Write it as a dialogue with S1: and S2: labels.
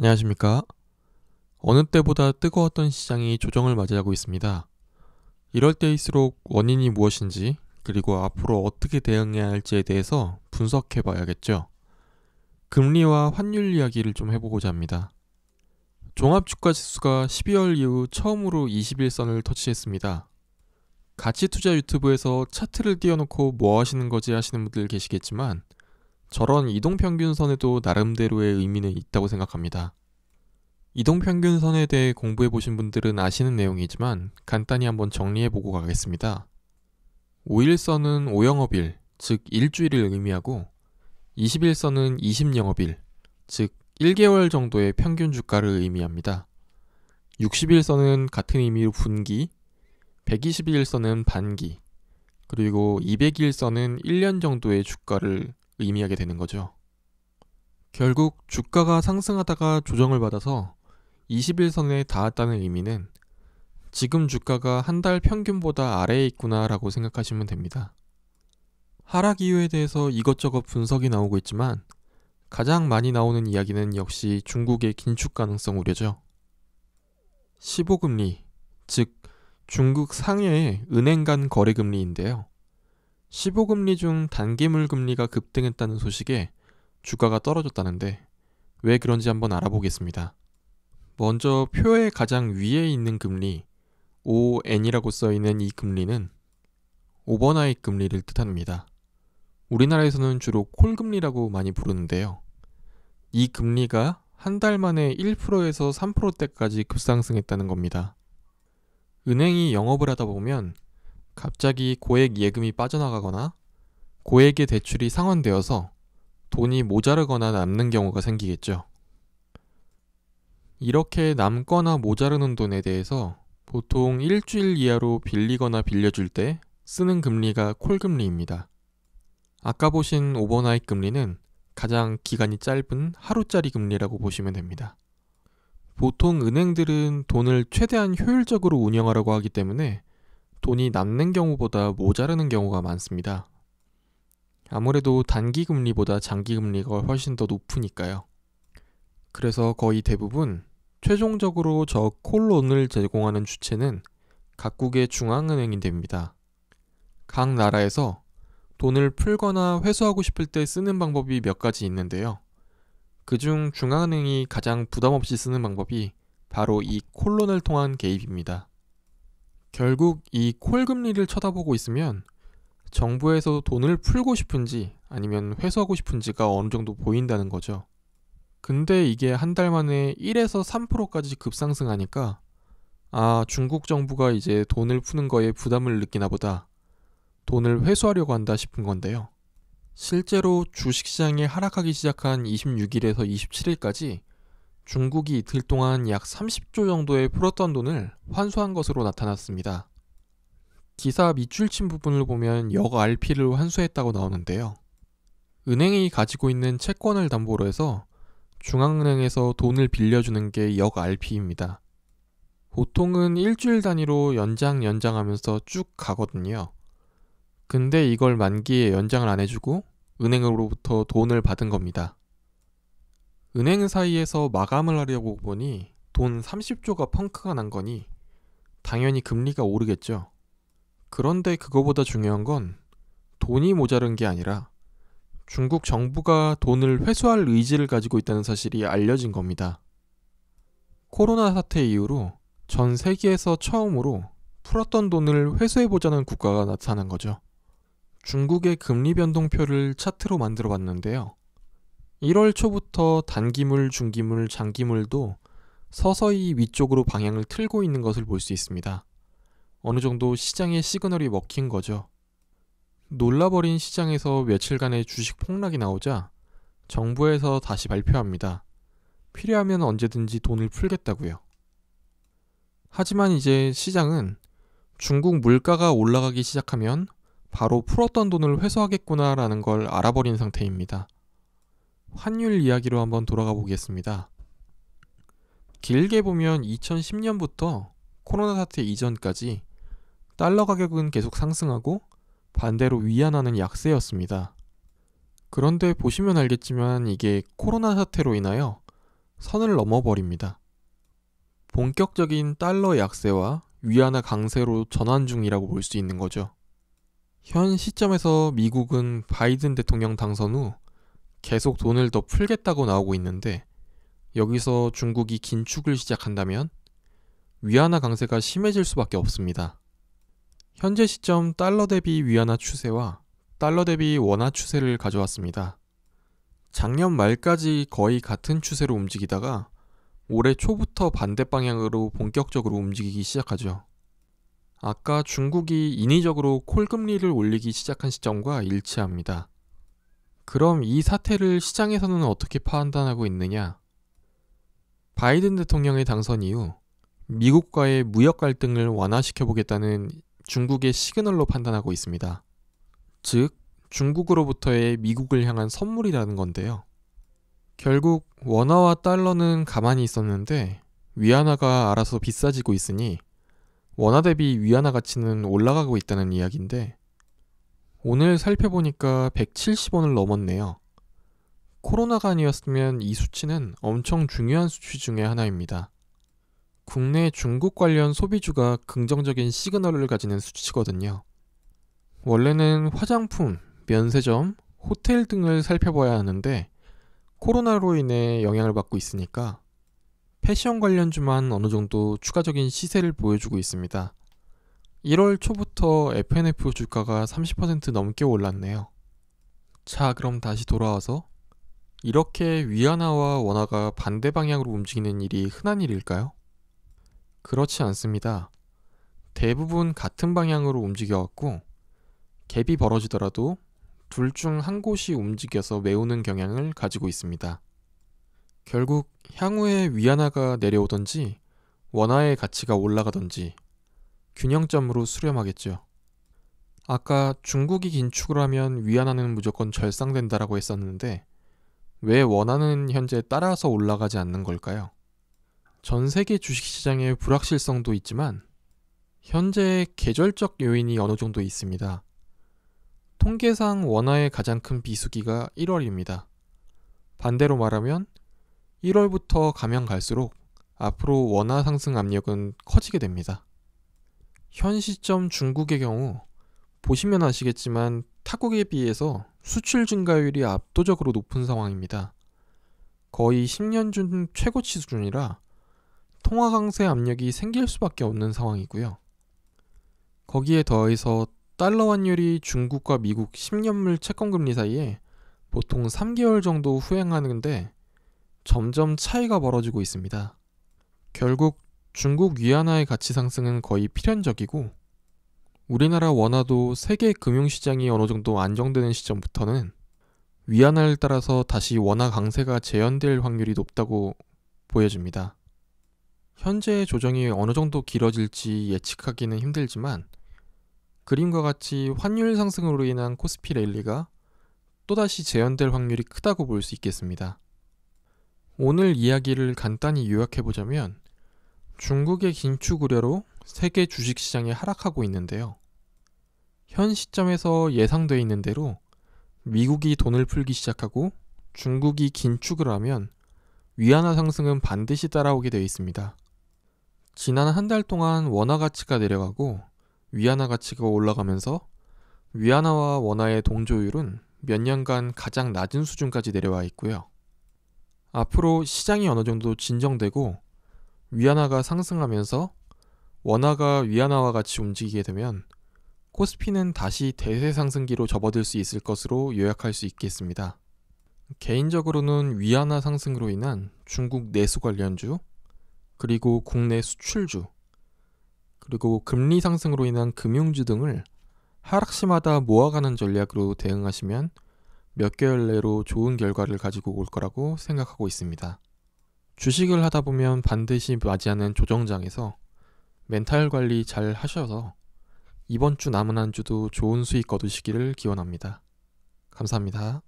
S1: 안녕하십니까? 어느 때보다 뜨거웠던 시장이 조정을 맞이하고 있습니다. 이럴 때일수록 원인이 무엇인지, 그리고 앞으로 어떻게 대응해야 할지에 대해서 분석해 봐야겠죠. 금리와 환율 이야기를 좀 해보고자 합니다. 종합주가지수가 12월 이후 처음으로 21선을 터치했습니다. 가치투자 유튜브에서 차트를 띄워놓고 뭐 하시는 거지 하시는 분들 계시겠지만, 저런 이동평균선에도 나름대로의 의미는 있다고 생각합니다. 이동평균선에 대해 공부해보신 분들은 아시는 내용이지만 간단히 한번 정리해보고 가겠습니다. 5일선은 5영업일, 즉 일주일을 의미하고 21선은 20영업일, 즉 1개월 정도의 평균 주가를 의미합니다. 60일선은 같은 의미로 분기, 120일선은 반기, 그리고 200일선은 1년 정도의 주가를 의미하게 되는 거죠. 결국 주가가 상승하다가 조정을 받아서 21선에 닿았다는 의미는 지금 주가가 한 달 평균보다 아래에 있구나 라고 생각하시면 됩니다. 하락 이유에 대해서 이것저것 분석이 나오고 있지만 가장 많이 나오는 이야기는 역시 중국의 긴축 가능성 우려죠. 15금리, 즉 중국 상해의 은행 간 거래 금리인데요. 15금리 중 단기물 금리가 급등했다는 소식에 주가가 떨어졌다는데 왜 그런지 한번 알아보겠습니다. 먼저 표의 가장 위에 있는 금리 ON이라고 써있는 이 금리는 오버나잇 금리를 뜻합니다. 우리나라에서는 주로 콜금리라고 많이 부르는데요. 이 금리가 한 달 만에 1%에서 3%대까지 급상승했다는 겁니다. 은행이 영업을 하다 보면 갑자기 고액 예금이 빠져나가거나 고액의 대출이 상환되어서 돈이 모자르거나 남는 경우가 생기겠죠. 이렇게 남거나 모자르는 돈에 대해서 보통 일주일 이하로 빌리거나 빌려줄 때 쓰는 금리가 콜금리입니다. 아까 보신 오버나잇 금리는 가장 기간이 짧은 하루짜리 금리라고 보시면 됩니다. 보통 은행들은 돈을 최대한 효율적으로 운영하려고 하기 때문에 돈이 남는 경우보다 모자르는 경우가 많습니다. 아무래도 단기 금리보다 장기 금리가 훨씬 더 높으니까요. 그래서 거의 대부분 최종적으로 저 콜론을 제공하는 주체는 각국의 중앙은행이 됩니다. 각 나라에서 돈을 풀거나 회수하고 싶을 때 쓰는 방법이 몇 가지 있는데요. 그중 중앙은행이 가장 부담 없이 쓰는 방법이 바로 이 콜론을 통한 개입입니다. 결국 이 콜금리를 쳐다보고 있으면 정부에서 돈을 풀고 싶은지 아니면 회수하고 싶은지가 어느 정도 보인다는 거죠. 근데 이게 한 달 만에 1에서 3%까지 급상승하니까 중국 정부가 이제 돈을 푸는 거에 부담을 느끼나 보다. 돈을 회수하려고 한다 싶은 건데요. 실제로 주식시장이 하락하기 시작한 26일에서 27일까지 중국이 이틀 동안 약 30조 정도의 풀었던 돈을 환수한 것으로 나타났습니다. 기사 밑줄 친 부분을 보면 역 RP를 환수했다고 나오는데요. 은행이 가지고 있는 채권을 담보로 해서 중앙은행에서 돈을 빌려주는 게 역 RP입니다. 보통은 일주일 단위로 연장하면서 쭉 가거든요. 근데 이걸 만기에 연장을 안 해주고 은행으로부터 돈을 받은 겁니다. 은행 사이에서 마감을 하려고 보니 돈 30조가 펑크가 난 거니 당연히 금리가 오르겠죠. 그런데 그거보다 중요한 건 돈이 모자른 게 아니라 중국 정부가 돈을 회수할 의지를 가지고 있다는 사실이 알려진 겁니다. 코로나 사태 이후로 전 세계에서 처음으로 풀었던 돈을 회수해보자는 국가가 나타난 거죠. 중국의 금리 변동표를 차트로 만들어 봤는데요. 1월 초부터 단기물, 중기물, 장기물도 서서히 위쪽으로 방향을 틀고 있는 것을 볼 수 있습니다. 어느 정도 시장의 시그널이 먹힌 거죠. 놀라버린 시장에서 며칠간의 주식 폭락이 나오자 정부에서 다시 발표합니다. 필요하면 언제든지 돈을 풀겠다고요. 하지만 이제 시장은 중국 물가가 올라가기 시작하면 바로 풀었던 돈을 회수하겠구나라는 걸 알아버린 상태입니다. 환율 이야기로 한번 돌아가 보겠습니다. 길게 보면 2010년부터 코로나 사태 이전까지 달러 가격은 계속 상승하고 반대로 위안화는 약세였습니다. 그런데 보시면 알겠지만 이게 코로나 사태로 인하여 선을 넘어버립니다. 본격적인 달러 약세와 위안화 강세로 전환 중이라고 볼 수 있는 거죠. 현 시점에서 미국은 바이든 대통령 당선 후 계속 돈을 더 풀겠다고 나오고 있는데, 여기서 중국이 긴축을 시작한다면 위안화 강세가 심해질 수밖에 없습니다. 현재 시점 달러 대비 위안화 추세와 달러 대비 원화 추세를 가져왔습니다. 작년 말까지 거의 같은 추세로 움직이다가 올해 초부터 반대 방향으로 본격적으로 움직이기 시작하죠. 아까 중국이 인위적으로 콜금리를 올리기 시작한 시점과 일치합니다. 그럼 이 사태를 시장에서는 어떻게 판단하고 있느냐? 바이든 대통령의 당선 이후 미국과의 무역 갈등을 완화시켜보겠다는 중국의 시그널로 판단하고 있습니다. 즉, 중국으로부터의 미국을 향한 선물이라는 건데요. 결국 원화와 달러는 가만히 있었는데 위안화가 알아서 비싸지고 있으니 원화 대비 위안화 가치는 올라가고 있다는 이야기인데, 오늘 살펴보니까 170원을 넘었네요. 코로나가 아니었으면 이 수치는 엄청 중요한 수치 중에 하나입니다. 국내 중국 관련 소비주가 긍정적인 시그널을 가지는 수치거든요. 원래는 화장품, 면세점, 호텔 등을 살펴봐야 하는데 코로나로 인해 영향을 받고 있으니까 패션 관련주만 어느 정도 추가적인 시세를 보여주고 있습니다. 1월 초부터 F&F 주가가 30% 넘게 올랐네요. 자, 그럼 다시 돌아와서 이렇게 위안화와 원화가 반대 방향으로 움직이는 일이 흔한 일일까요? 그렇지 않습니다. 대부분 같은 방향으로 움직여왔고 갭이 벌어지더라도 둘 중 한 곳이 움직여서 메우는 경향을 가지고 있습니다. 결국 향후에 위안화가 내려오던지 원화의 가치가 올라가던지 균형점으로 수렴하겠죠. 아까 중국이 긴축을 하면 위안화는 무조건 절상된다라고 했었는데 왜 원화는 현재 따라서 올라가지 않는 걸까요? 전 세계 주식시장의 불확실성도 있지만 현재 계절적 요인이 어느 정도 있습니다. 통계상 원화의 가장 큰 비수기가 1월입니다. 반대로 말하면 1월부터 가면 갈수록 앞으로 원화 상승 압력은 커지게 됩니다. 현 시점 중국의 경우 보시면 아시겠지만 타국에 비해서 수출 증가율이 압도적으로 높은 상황입니다. 거의 10년 중 최고치 수준이라 통화 강세 압력이 생길 수밖에 없는 상황이고요. 거기에 더해서 달러 환율이 중국과 미국 10년물 채권금리 사이에 보통 3개월 정도 후행하는데 점점 차이가 벌어지고 있습니다. 결국 중국 위안화의 가치 상승은 거의 필연적이고 우리나라 원화도 세계 금융시장이 어느 정도 안정되는 시점부터는 위안화를 따라서 다시 원화 강세가 재현될 확률이 높다고 보여집니다. 현재의 조정이 어느 정도 길어질지 예측하기는 힘들지만 그림과 같이 환율 상승으로 인한 코스피 랠리가 또다시 재현될 확률이 크다고 볼 수 있겠습니다. 오늘 이야기를 간단히 요약해보자면 중국의 긴축 우려로 세계 주식시장이 하락하고 있는데요. 현 시점에서 예상돼 있는 대로 미국이 돈을 풀기 시작하고 중국이 긴축을 하면 위안화 상승은 반드시 따라오게 되어 있습니다. 지난 한 달 동안 원화 가치가 내려가고 위안화 가치가 올라가면서 위안화와 원화의 동조율은 몇 년간 가장 낮은 수준까지 내려와 있고요. 앞으로 시장이 어느 정도 진정되고 위안화가 상승하면서 원화가 위안화와 같이 움직이게 되면 코스피는 다시 대세 상승기로 접어들 수 있을 것으로 요약할 수 있겠습니다. 개인적으로는 위안화 상승으로 인한 중국 내수 관련주, 그리고 국내 수출주, 그리고 금리 상승으로 인한 금융주 등을 하락시마다 모아가는 전략으로 대응하시면 몇 개월 내로 좋은 결과를 가지고 올 거라고 생각하고 있습니다. 주식을 하다 보면 반드시 맞이하는 조정장에서 멘탈 관리 잘 하셔서 이번 주 남은 한 주도 좋은 수익 거두시기를 기원합니다. 감사합니다.